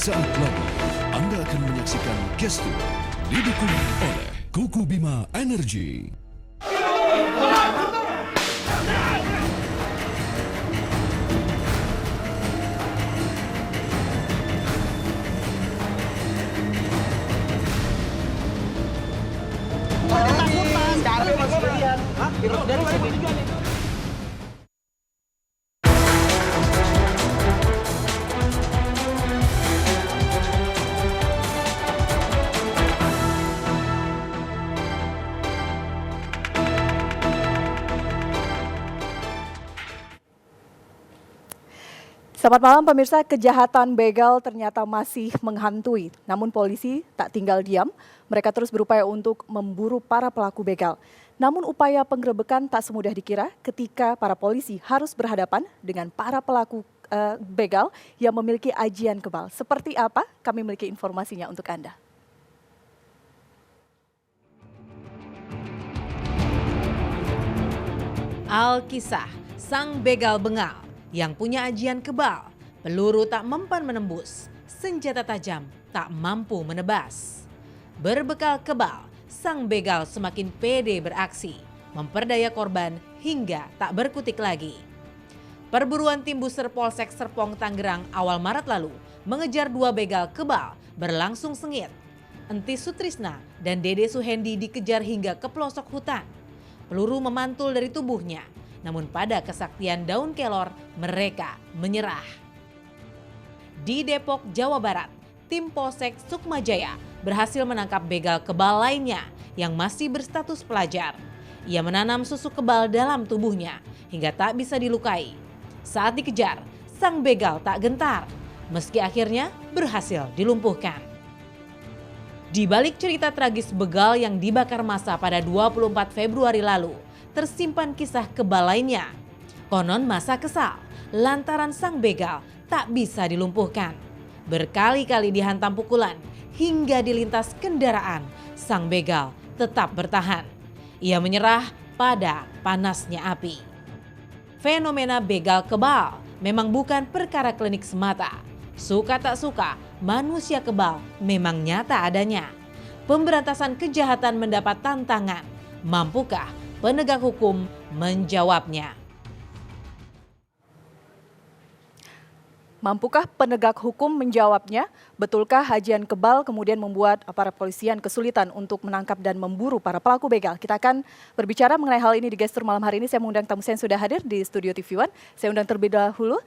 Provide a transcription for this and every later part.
Sesaat lagi Anda akan menyaksikan Gestur didukung oleh Kuku Bima Energy. Selamat malam pemirsa, kejahatan begal ternyata masih menghantui. Namun polisi tak tinggal diam, mereka terus berupaya untuk memburu para pelaku begal. Namun upaya penggerebekan tak semudah dikira ketika para polisi harus berhadapan dengan para pelaku begal yang memiliki ajian kebal. Seperti apa? Kami memiliki informasinya untuk Anda. Alkisah, sang begal bengal yang punya ajian kebal, peluru tak mempan menembus, senjata tajam tak mampu menebas. Berbekal kebal, sang begal semakin pede beraksi, memperdaya korban hingga tak berkutik lagi. Perburuan tim Buser Polsek Serpong Tangerang awal Maret lalu mengejar dua begal kebal berlangsung sengit. Entis Sutrisna dan Dede Suhendi dikejar hingga ke pelosok hutan. Peluru memantul dari tubuhnya. Namun pada kesaktian daun kelor, mereka menyerah. Di Depok, Jawa Barat, tim Polsek Sukmajaya berhasil menangkap begal kebal lainnya yang masih berstatus pelajar. Ia menanam susu kebal dalam tubuhnya hingga tak bisa dilukai. Saat dikejar, sang begal tak gentar, meski akhirnya berhasil dilumpuhkan. Di balik cerita tragis begal yang dibakar massa pada 24 Februari lalu, tersimpan kisah kebal lainnya. Konon masa kesal lantaran sang begal tak bisa dilumpuhkan. Berkali-kali dihantam pukulan hingga dilintas kendaraan, sang begal tetap bertahan. Ia menyerah pada panasnya api. Fenomena begal kebal memang bukan perkara klinik semata. Suka tak suka, manusia kebal memang nyata adanya. Pemberantasan kejahatan mendapat tantangan. Mampukah penegak hukum menjawabnya? Mampukah penegak hukum menjawabnya? Betulkah ajian kebal kemudian membuat aparat polisian kesulitan untuk menangkap dan memburu para pelaku begal? Kita akan berbicara mengenai hal ini di Gestur malam hari ini. Saya mengundang tamu saya yang sudah hadir di studio TV One. Saya undang terlebih dahulu.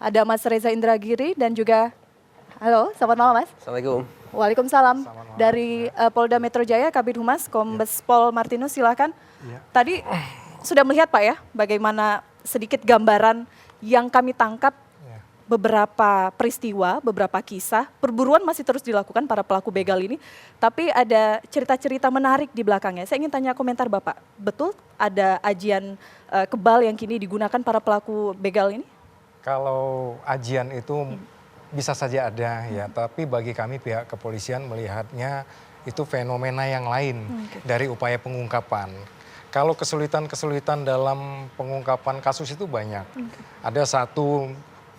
Ada Mas Reza Indragiri dan juga, halo, selamat malam Mas. Assalamualaikum. Waalaikumsalam. Dari Polda Metro Jaya, Kabid Humas, Kombes Pol Martinus, silakan. Ya. Tadi sudah melihat Pak ya, bagaimana sedikit gambaran yang kami tangkap beberapa peristiwa, beberapa kisah, perburuan masih terus dilakukan para pelaku begal ini, tapi ada cerita-cerita menarik di belakangnya. Saya ingin tanya komentar Bapak, betul ada ajian kebal yang kini digunakan para pelaku begal ini? Kalau ajian itu bisa saja ada ya, tapi bagi kami pihak kepolisian melihatnya itu fenomena yang lain dari upaya pengungkapan. Kalau kesulitan-kesulitan dalam pengungkapan kasus itu banyak. Ada satu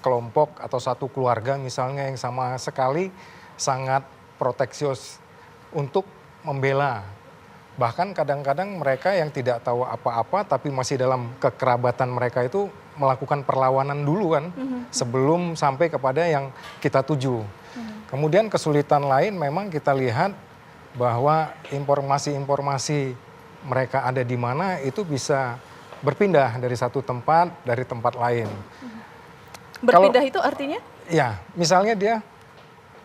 kelompok atau satu keluarga misalnya yang sama sekali sangat proteksius untuk membela. Bahkan kadang-kadang mereka yang tidak tahu apa-apa tapi masih dalam kekerabatan mereka itu melakukan perlawanan dulu kan sebelum sampai kepada yang kita tuju. Kemudian kesulitan lain memang kita lihat bahwa informasi-informasi mereka ada di mana itu bisa berpindah dari satu tempat dari tempat lain. Berpindah itu artinya? Ya, misalnya dia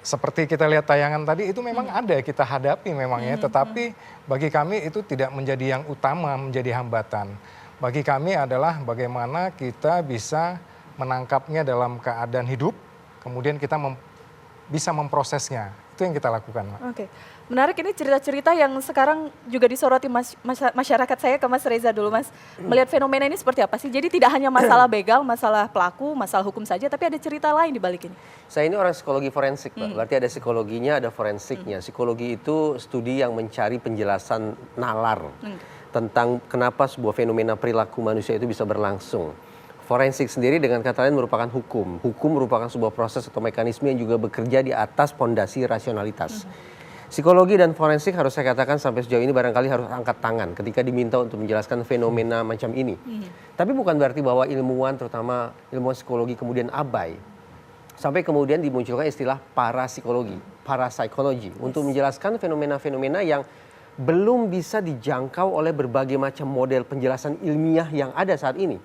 seperti kita lihat tayangan tadi itu memang ada kita hadapi memangnya, tetapi bagi kami itu tidak menjadi yang utama, menjadi hambatan. Bagi kami adalah bagaimana kita bisa menangkapnya dalam keadaan hidup, kemudian kita bisa memprosesnya. Itu yang kita lakukan. Oke, menarik ini cerita-cerita yang sekarang juga disoroti masyarakat. Saya ke Mas Reza dulu Mas. Melihat fenomena ini seperti apa sih? Jadi tidak hanya masalah begal, masalah pelaku, masalah hukum saja, tapi ada cerita lain di balik ini. Saya ini orang psikologi forensik, Pak. Berarti ada psikologinya, ada forensiknya. Psikologi itu studi yang mencari penjelasan nalar tentang kenapa sebuah fenomena perilaku manusia itu bisa berlangsung. Forensik sendiri dengan kata lain merupakan hukum. Hukum merupakan sebuah proses atau mekanisme yang juga bekerja di atas pondasi rasionalitas. Psikologi dan forensik harus saya katakan sampai sejauh ini barangkali harus angkat tangan ketika diminta untuk menjelaskan fenomena macam ini. Tapi bukan berarti bahwa ilmuwan, terutama ilmuwan psikologi kemudian abai. Sampai kemudian dimunculkan istilah parapsikologi, parapsikologi untuk menjelaskan fenomena-fenomena yang belum bisa dijangkau oleh berbagai macam model penjelasan ilmiah yang ada saat ini.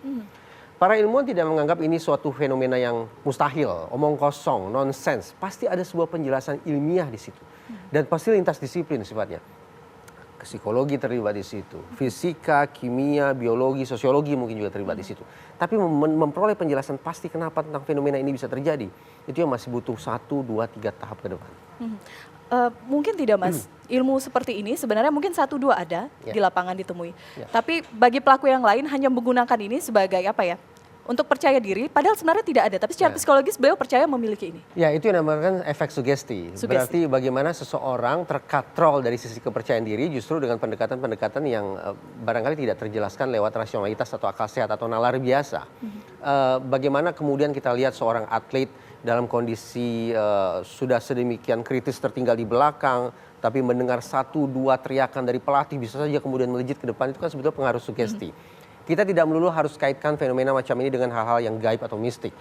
Para ilmuwan tidak menganggap ini suatu fenomena yang mustahil, omong kosong, nonsens. Pasti ada sebuah penjelasan ilmiah di situ. Dan pasti lintas disiplin sifatnya. Psikologi terlibat di situ, fisika, kimia, biologi, sosiologi mungkin juga terlibat di situ. Tapi memperoleh penjelasan pasti kenapa tentang fenomena ini bisa terjadi, itu yang masih butuh 1, 2, 3 tahap ke depan. Mungkin tidak Mas, ilmu seperti ini sebenarnya mungkin 1, 2 ada di lapangan ditemui. Tapi bagi pelaku yang lain hanya menggunakan ini sebagai apa ya? Untuk percaya diri, padahal sebenarnya tidak ada. Tapi secara psikologis beliau percaya memiliki ini. Ya, itu yang dinamakan efek sugesti. Berarti bagaimana seseorang terkatrol dari sisi kepercayaan diri justru dengan pendekatan-pendekatan yang barangkali tidak terjelaskan lewat rasionalitas atau akal sehat atau nalar biasa. Bagaimana kemudian kita lihat seorang atlet dalam kondisi sudah sedemikian kritis tertinggal di belakang, tapi mendengar 1, 2 teriakan dari pelatih bisa saja kemudian melejit ke depan, itu kan sebetulnya pengaruh sugesti. Kita tidak melulu harus kaitkan fenomena macam ini dengan hal-hal yang gaib atau mistik.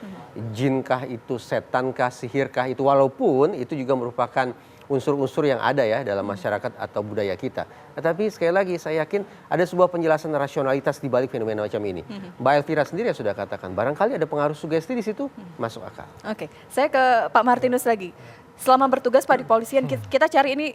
Jinkah itu, setankah, sihirkah itu, walaupun itu juga merupakan unsur-unsur yang ada ya dalam masyarakat atau budaya kita. Tetapi sekali lagi saya yakin ada sebuah penjelasan rasionalitas di balik fenomena macam ini. Mbak Elvira sendiri yang sudah katakan, barangkali ada pengaruh sugesti di situ, masuk akal. Oke, saya ke Pak Martinus lagi. Selama bertugas Pak di polisian, kita cari ini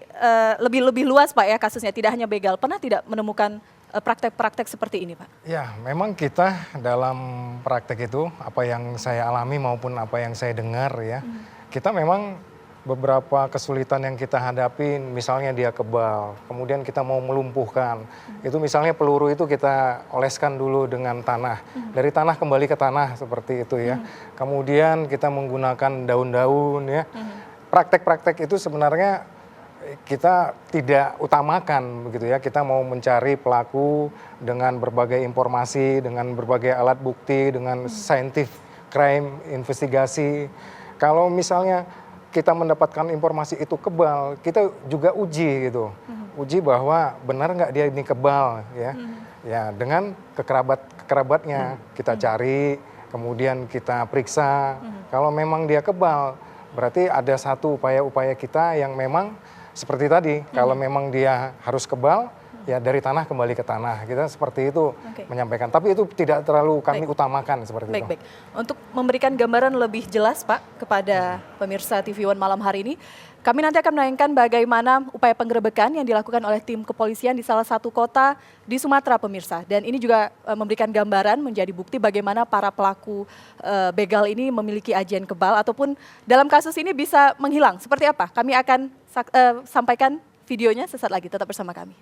lebih luas Pak ya kasusnya, tidak hanya begal. Pernah tidak menemukan praktek-praktek seperti ini Pak? Ya, memang kita dalam praktek itu, apa yang saya alami maupun apa yang saya dengar ya, kita memang beberapa kesulitan yang kita hadapi, misalnya dia kebal, kemudian kita mau melumpuhkan, itu misalnya peluru itu kita oleskan dulu dengan tanah, dari tanah kembali ke tanah seperti itu ya, kemudian kita menggunakan daun-daun ya, praktek-praktek itu sebenarnya kita tidak utamakan begitu ya, kita mau mencari pelaku dengan berbagai informasi, dengan berbagai alat bukti, dengan scientific crime investigasi. Kalau misalnya kita mendapatkan informasi itu kebal, kita juga uji gitu, uji bahwa benar nggak dia ini kebal ya, ya dengan kerabatnya kita cari, kemudian kita periksa, kalau memang dia kebal, berarti ada satu upaya-upaya kita yang memang seperti tadi, kalau memang dia harus kebal, ya dari tanah kembali ke tanah. Kita seperti itu menyampaikan. Tapi itu tidak terlalu kami utamakan seperti itu. Baik. Untuk memberikan gambaran lebih jelas Pak kepada pemirsa TV One malam hari ini, kami nanti akan menayangkan bagaimana upaya penggerebekan yang dilakukan oleh tim kepolisian di salah satu kota di Sumatera pemirsa. Dan ini juga memberikan gambaran menjadi bukti bagaimana para pelaku begal ini memiliki ajian kebal ataupun dalam kasus ini bisa menghilang. Seperti apa? Kami akan sampaikan videonya sesaat lagi, tetap bersama kami.